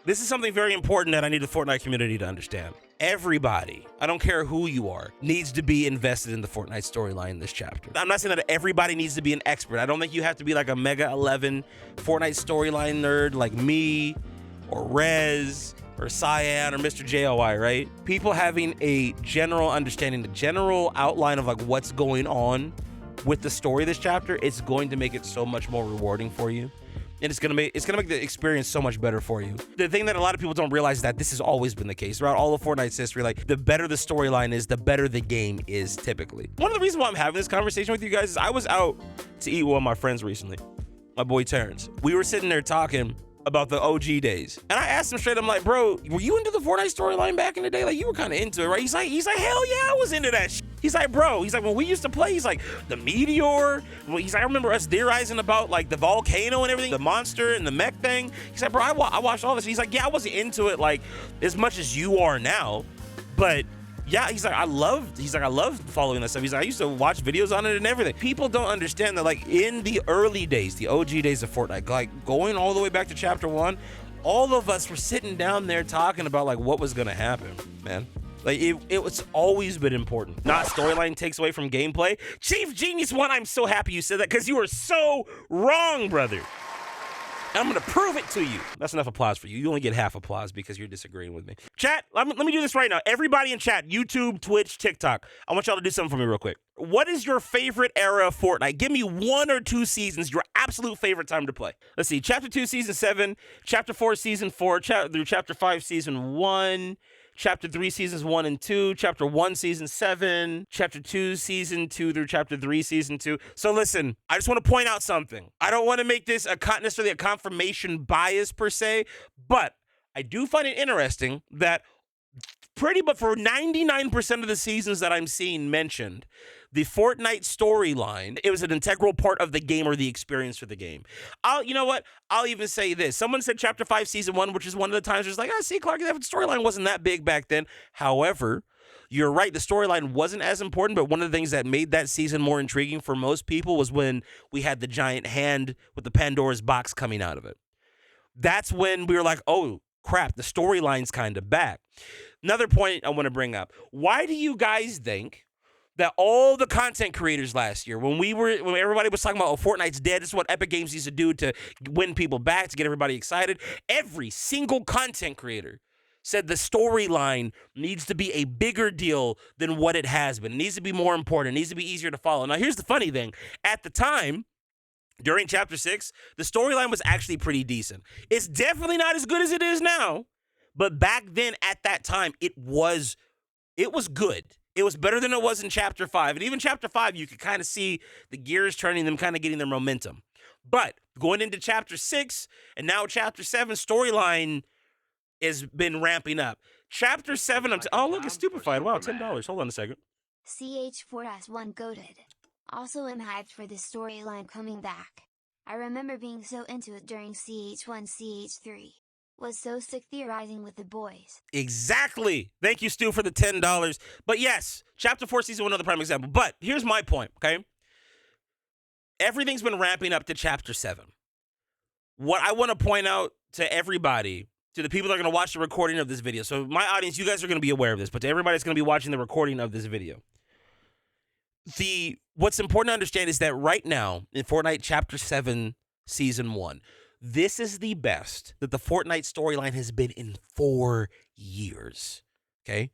This is something very important that I need the Fortnite community to understand. Everybody, I don't care who you are, needs to be invested in the Fortnite storyline in this chapter. I'm not saying that everybody needs to be an expert. I don't think you have to be like a Mega 11 Fortnite storyline nerd like me or Rez or Cyan or Mr. JOI, right? People having a general understanding, the general outline of like what's going on with the story of this chapter, it's going to make it so much more rewarding for you. And it's gonna make the experience so much better for you. The thing that a lot of people don't realize is that this has always been the case throughout all of Fortnite's history. Like, the better the storyline is, the better the game is typically. One of the reasons why I'm having this conversation with you guys is I was out to eat with one of my friends recently, my boy Terrence. We were sitting there talking about the OG days, and I asked him straight, I'm like, bro, were you into the Fortnite storyline back in the day? Like, you were kind of into it, right? He's like, hell yeah, I was into that shit. He's like, bro, he's like, when we used to play, he's like, the meteor. He's like, I remember us theorizing about like the volcano and everything, the monster and the mech thing. He's like, bro, I watched all this. He's like, yeah, I wasn't into it like as much as you are now, but yeah, he's like, I loved following that stuff. He's like, I used to watch videos on it and everything. People don't understand that, like, in the early days, the OG days of Fortnite, like going all the way back to chapter 1, all of us were sitting down there talking about like what was gonna happen, man. Like, it was always been important. Not storyline takes away from gameplay. Chief Genius 1, I'm so happy you said that because you are so wrong, brother. I'm gonna prove it to you. That's enough applause for you. You only get half applause because you're disagreeing with me. Chat, let me do this right now. Everybody in chat, YouTube, Twitch, TikTok, I want y'all to do something for me real quick. What is your favorite era of Fortnite? Give me 1 or 2 seasons, your absolute favorite time to play. Let's see, Chapter 2, Season 7, Chapter 4, Season 4, through Chapter 5, Season 1, Chapter 3, Seasons 1 and 2, Chapter 1, Season 7, Chapter 2, Season 2 through Chapter 3, Season 2. So listen, I just want to point out something. I don't want to make this necessarily a confirmation bias per se, but I do find it interesting that but for 99% of the seasons that I'm seeing mentioned, the Fortnite storyline, it was an integral part of the game or the experience for the game. You know what? I'll even say this. Someone said Chapter 5, Season 1, which is one of the times it's like, see, Clark, the storyline wasn't that big back then. However, you're right, the storyline wasn't as important, but one of the things that made that season more intriguing for most people was when we had the giant hand with the Pandora's box coming out of it. That's when we were like, oh, crap, the storyline's kind of back. Another point I want to bring up. Why do you guys think that all the content creators last year, when everybody was talking about, oh, Fortnite's dead, this is what Epic Games used to do to win people back, to get everybody excited, every single content creator said the storyline needs to be a bigger deal than what it has been. It needs to be more important. It needs to be easier to follow. Now, here's the funny thing. At the time, during Chapter 6, the storyline was actually pretty decent. It's definitely not as good as it is now, but back then, at that time, it was good. It was better than it was in Chapter 5. And even Chapter 5, you could kind of see the gears turning, them kind of getting their momentum. But going into Chapter 6 and now Chapter 7, storyline has been ramping up. Chapter 7, oh, look, it's Stupefied. Wow, $10. Hold on a second. CH4S1 goated. Also am hyped for the storyline coming back. I remember being so into it during CH1, CH3. Was so sick theorizing with the boys. Exactly. Thank you, Stu, for the $10. But yes, Chapter 4, Season 1, another prime example. But here's my point, okay? Everything's been ramping up to Chapter 7. What I want to point out to everybody, to the people that are going to watch the recording of this video, so my audience, you guys are going to be aware of this, but to everybody that's going to be watching the recording of this video, what's important to understand is that right now, in Fortnite Chapter 7, Season 1, this is the best that the Fortnite storyline has been in 4 years, okay?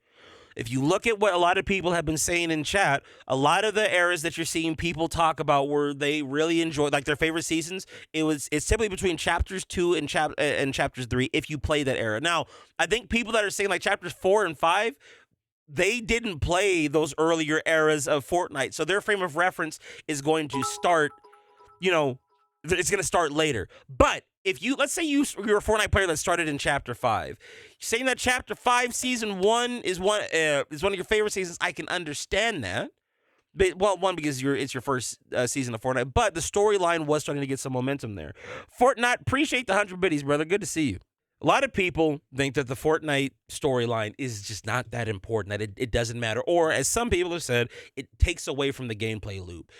If you look at what a lot of people have been saying in chat, a lot of the eras that you're seeing people talk about where they really enjoy, like their favorite seasons, it's typically between Chapters 2 and Chapters 3 if you play that era. Now, I think people that are saying like Chapters 4 and 5, they didn't play those earlier eras of Fortnite, so their frame of reference is going to start, it's going to start later. But if let's say you're a Fortnite player that started in Chapter 5, saying that Chapter 5 Season 1 is one of your favorite seasons, I can understand that. But, well, one, because it's your first season of Fortnite, but the storyline was starting to get some momentum there. Fortnite, appreciate the 100 biddies, brother. Good to see you. A lot of people think that the Fortnite storyline is just not that important, that it doesn't matter. Or, as some people have said, it takes away from the gameplay loop.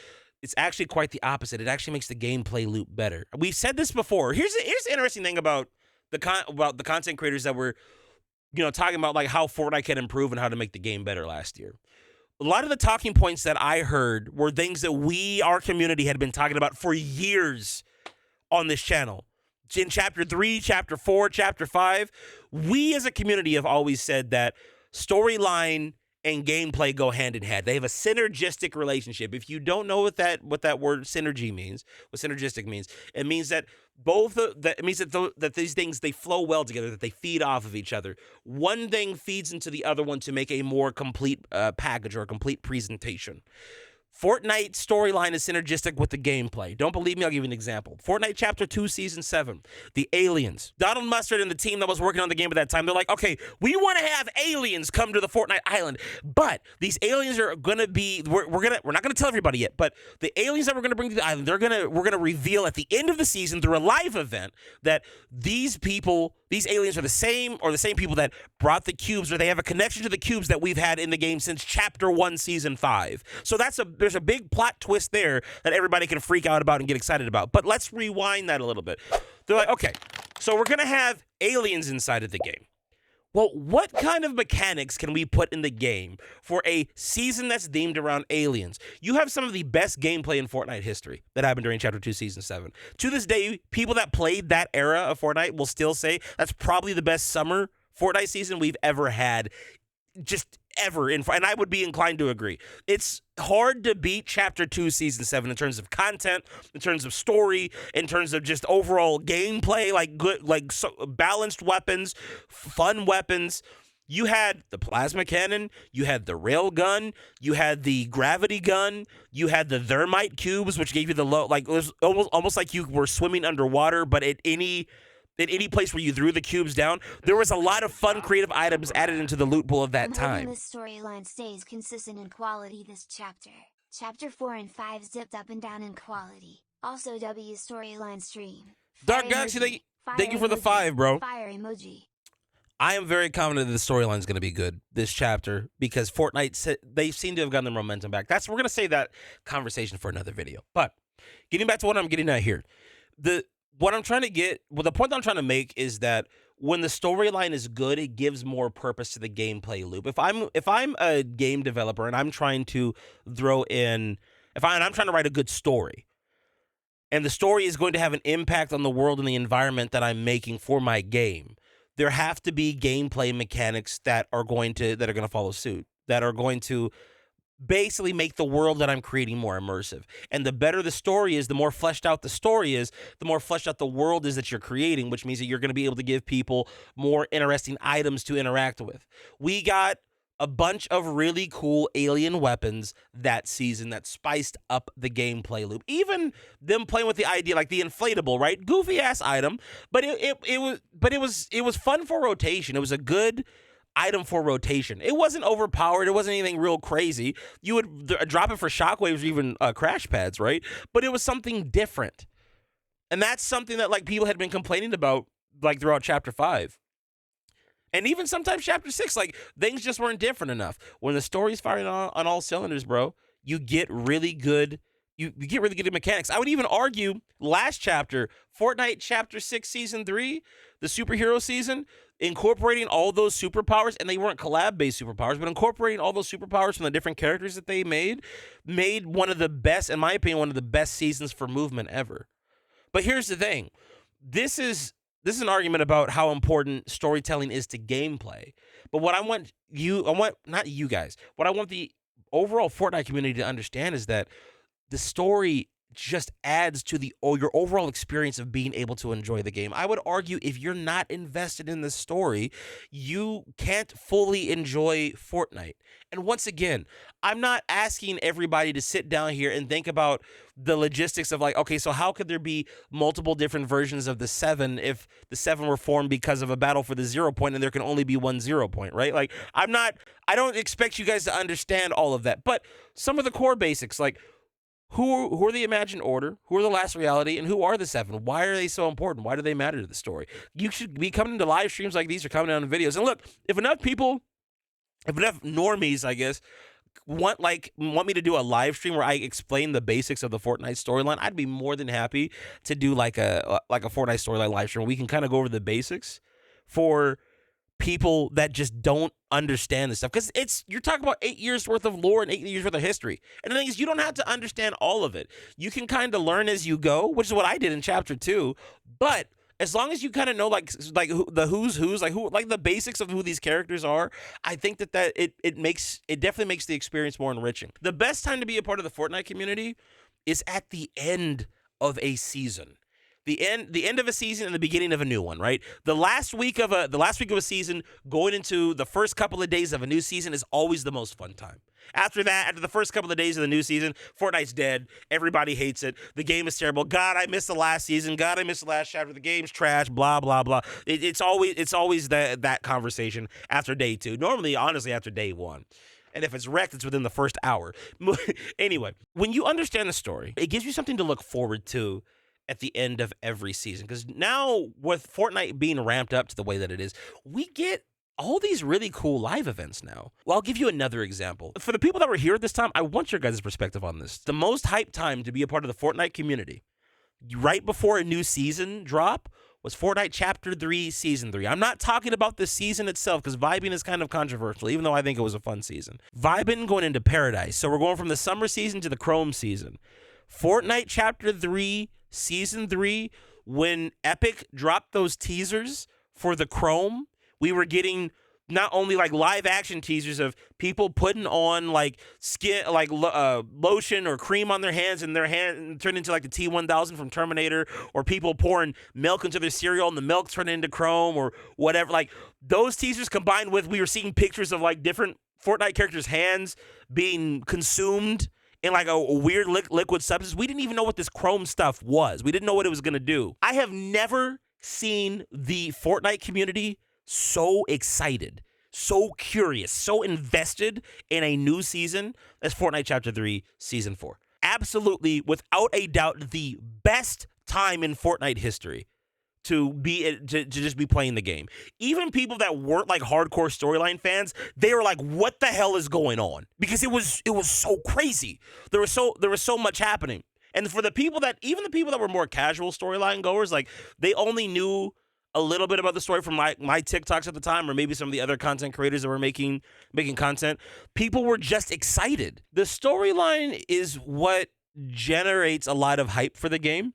It's actually quite the opposite. It actually makes the gameplay loop better. We've said this before. Here's the interesting thing about about the content creators that were, talking about like how Fortnite can improve and how to make the game better last year. A lot of the talking points that I heard were things that our community, had been talking about for years on this channel. In chapter 3, chapter 4, chapter 5, we as a community have always said that storyline and gameplay go hand in hand. They have a synergistic relationship. If you don't know what that word synergy means, what synergistic means, it means that that these things, they flow well together, that they feed off of each other. One thing feeds into the other one to make a more complete package or a complete presentation. Fortnite storyline is synergistic with the gameplay. Don't believe me? I'll give you an example. Fortnite Chapter 2, Season 7. The aliens. Donald Mustard and the team that was working on the game at that time, they're like, okay, we want to have aliens come to the Fortnite island, but these aliens are going to be, we're not going to tell everybody yet, but the aliens that we're going to bring to the island, we're going to reveal at the end of the season through a live event that these aliens are the same people that brought the cubes, or they have a connection to the cubes that we've had in the game since Chapter 1, Season 5. So there's a big plot twist there that everybody can freak out about and get excited about. But let's rewind that a little bit. They're like, okay, so we're going to have aliens inside of the game. Well, what kind of mechanics can we put in the game for a season that's themed around aliens? You have some of the best gameplay in Fortnite history that happened during Chapter 2, Season 7. To this day, people that played that era of Fortnite will still say that's probably the best summer Fortnite season we've ever had, just ever. And I would be inclined to agree. It's hard to beat Chapter 2, Season 7 in terms of content, in terms of story, in terms of just overall gameplay, balanced weapons, fun weapons. You had the plasma cannon, you had the rail gun, you had the gravity gun, you had the thermite cubes, which gave you the it was almost like you were swimming underwater, but at any place where you threw the cubes down, there was a lot of fun creative items added into the loot pool of that time. This storyline stays consistent in quality this chapter. Chapter 4 and 5 zipped up and down in quality. Also W storyline stream. Dark Galaxy, thank you for the 5, bro. Fire emoji. I am very confident that the storyline is going to be good this chapter because Fortnite, they seem to have gotten their momentum back. We're going to save that conversation for another video. But getting back to what I'm getting at here, the point that I'm trying to make is that when the storyline is good, it gives more purpose to the gameplay loop. If I'm a game developer and I'm trying to I'm trying to write a good story, and the story is going to have an impact on the world and the environment that I'm making for my game, there have to be gameplay mechanics that are going to follow suit, that are going to basically make the world that I'm creating more immersive. And the better the story is, the more fleshed out the story is, the more fleshed out the world is that you're creating, which means that you're going to be able to give people more interesting items to interact with. We got a bunch of really cool alien weapons that season that spiced up the gameplay loop. Even them playing with the idea, like the inflatable, right? Goofy ass item, but it was fun for rotation. It was a good item for rotation. It wasn't overpowered. It wasn't anything real crazy. You would drop it for shockwaves or even crash pads, right? But it was something different. And that's something that people had been complaining about throughout Chapter 5. And even sometimes Chapter 6, things just weren't different enough. When the story's firing on all cylinders, bro, you get really good mechanics. I would even argue last chapter, Fortnite Chapter 6, Season 3, the superhero season, incorporating all those superpowers, and they weren't collab-based superpowers, but incorporating all those superpowers from the different characters that they made one of the best, in my opinion, one of the best seasons for movement ever. But here's the thing. This is an argument about how important storytelling is to gameplay. But what I want the overall Fortnite community to understand is that the story just adds to your overall experience of being able to enjoy the game. I would argue if you're not invested in the story, you can't fully enjoy Fortnite. And once again, I'm not asking everybody to sit down here and think about the logistics of okay, so how could there be multiple different versions of the 7 if the 7 were formed because of a battle for the 0 point and there can only be one 0 point, right? I don't expect you guys to understand all of that, but some of the core basics, who are the Imagined Order? Who are the Last Reality? And who are the 7? Why are they so important? Why do they matter to the story? You should be coming into live streams like these or coming down to videos. And look, if enough normies, I guess, want me to do a live stream where I explain the basics of the Fortnite storyline, I'd be more than happy to do like a Fortnite storyline live stream where we can kind of go over the basics for people that just don't understand this stuff, because you're talking about 8 years worth of lore and 8 years worth of history. And the thing is, you don't have to understand all of it. You can kind of learn as you go, which is what I did in chapter 2. But as long as you kind of know like the who's like the basics of who these characters are, I think that it definitely makes the experience more enriching. The best time to be a part of the Fortnite community is at the end of a season. The end of a season and the beginning of a new one, right? The last week of a season going into the first couple of days of a new season is always the most fun time. After the first couple of days of the new season, Fortnite's dead. Everybody hates it. The game is terrible. God, I missed the last season. God, I missed the last chapter. The game's trash. Blah blah blah. It's always that conversation after day 2. Normally, honestly, after day 1. And if it's wrecked, it's within the first hour. Anyway, when you understand the story, it gives you something to look forward to at the end of every season. Because now, with Fortnite being ramped up to the way that it is, we get all these really cool live events now. Well, I'll give you another example. For the people that were here at this time, I want your guys' perspective on this. The most hyped time to be a part of the Fortnite community, right before a new season drop, was Fortnite Chapter 3, Season 3. I'm not talking about the season itself, because vibing is kind of controversial, even though I think it was a fun season. Vibing going into Paradise. So we're going from the summer season to the Chrome season. Fortnite Chapter 3, Season 3, when Epic dropped those teasers for the Chrome, we were getting not only like live action teasers of people putting on like skin, like lotion or cream on their hands, and their hand turned into like the T-1000 from Terminator, or people pouring milk into their cereal and the milk turned into Chrome or whatever. Like those teasers combined with, we were seeing pictures of like different Fortnite characters' hands being consumed in like a weird liquid substance. We didn't even know what this Chrome stuff was. We didn't know what it was going to do. I have never seen the Fortnite community so excited, so curious, so invested in a new season as Fortnite Chapter 3, Season 4. Absolutely, without a doubt, the best time in Fortnite history to just be playing the game. Even people that weren't like hardcore storyline fans, they were like, what the hell is going on? Because it was so crazy. There was so much happening. And for the people that were more casual storyline goers, like they only knew a little bit about the story from my TikToks at the time, or maybe some of the other content creators that were making content, people were just excited. The storyline is what generates a lot of hype for the game,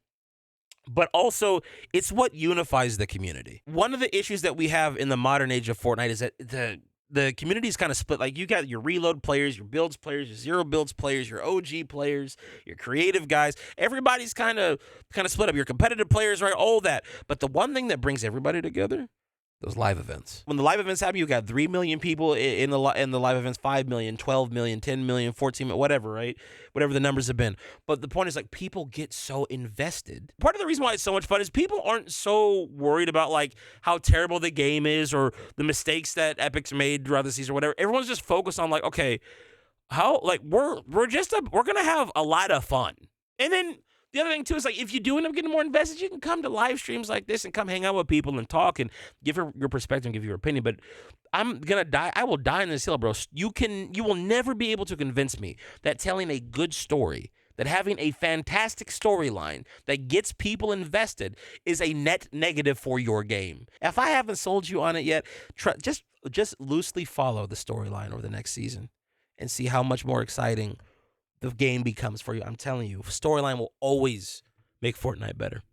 but also it's what unifies the community. One of the issues that we have in the modern age of Fortnite is that the community is kind of split. Like you got your reload players, your builds players, your zero builds players, your OG players, your creative guys. Everybody's kind of split up. Your competitive players, right? All that. But the one thing that brings everybody together, those live events. When the live events happen, you got 3 million people in the live events, 5 million, 12 million, 10 million, 14 million, whatever, right? Whatever the numbers have been. But the point is, like, people get so invested. Part of the reason why it's so much fun is people aren't so worried about like how terrible the game is or the mistakes that Epic's made throughout the season or whatever. Everyone's just focused on like, okay, how like we're gonna have a lot of fun. And then the other thing, too, is like if you do end up getting more invested, you can come to live streams like this and come hang out with people and talk and give your perspective and give your opinion. But I'm going to die. I will die in this hill, bro. You will never be able to convince me that telling a good story, that having a fantastic storyline that gets people invested is a net negative for your game. If I haven't sold you on it yet, just loosely follow the storyline over the next season and see how much more exciting the game becomes for you. I'm telling you, storyline will always make Fortnite better.